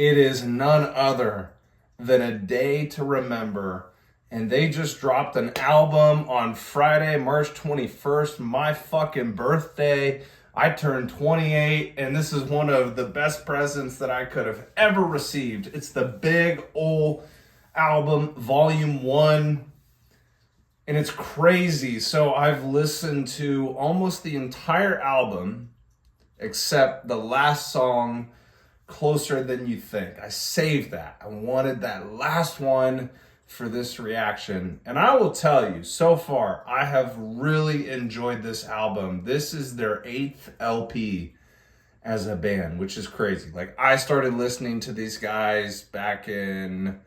It is none other than A Day to Remember. And they just dropped an album on Friday, March 21st, my fucking birthday. I turned 28, and this is one of the best presents that I could have ever received. It's the Big Ole Album, Volume 1. And it's crazy. So I've listened to almost the entire album, except the last song, Closer Than You Think. I saved that. I wanted that last one for this reaction. And I will tell you, so far, I have really enjoyed this album. This is their 8th LP as a band, which is crazy. Like, I started listening to these guys back in,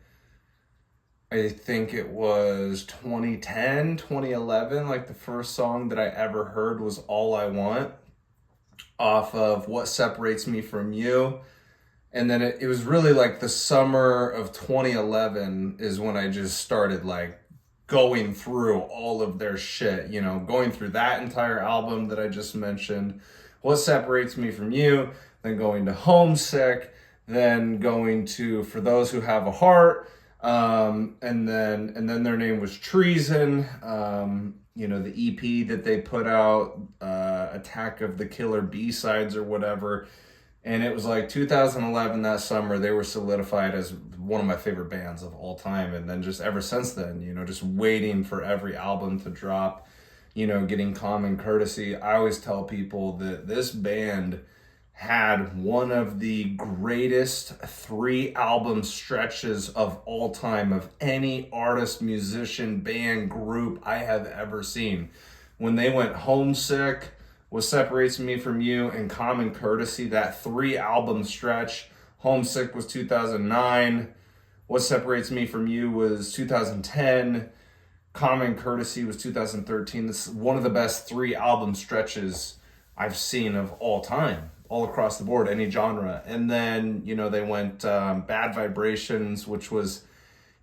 I think it was 2010, 2011. Like, the first song that I ever heard was All I Want off of What Separates Me From You. And then it was really like the summer of 2011 is when I just started like going through all of their shit, you know, going through that entire album that I just mentioned, What Separates Me From You, then going to Homesick, then going to For Those Who Have a Heart, and then their name was Treason, you know, the EP that they put out, Attack of the Killer B-sides or whatever. And it was like 2011, that summer, they were solidified as one of my favorite bands of all time. And then just ever since then, you know, just waiting for every album to drop, you know, getting Common Courtesy. I always tell people that this band had one of the greatest 3-album stretches of all time of any artist, musician, band, group I have ever seen. When they went Homesick, What Separates Me From You, and Common Courtesy, that 3-album stretch. Homesick was 2009. What Separates Me From You was 2010. Common Courtesy was 2013. This is one of the best 3-album stretches I've seen of all time, all across the board, any genre. And then, you know, they went Bad Vibrations, which was,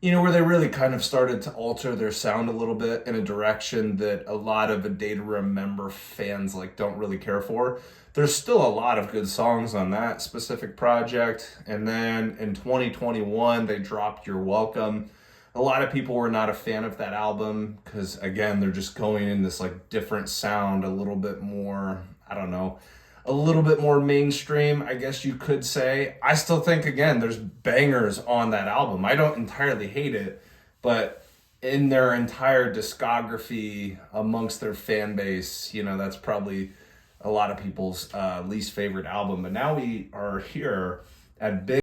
you know, where they really kind of started to alter their sound a little bit in a direction that a lot of A Day to Remember fans like don't really care for. There's still a lot of good songs on that specific project. And then in 2021, they dropped You're Welcome. A lot of people were not a fan of that album because, again, they're just going in this like different sound, a little bit more, I don't know, a little bit more mainstream, I guess you could say. I still think, again, there's bangers on that album. I don't entirely hate it, but in their entire discography amongst their fan base, you know, that's probably a lot of people's least favorite album. But now we are here at Big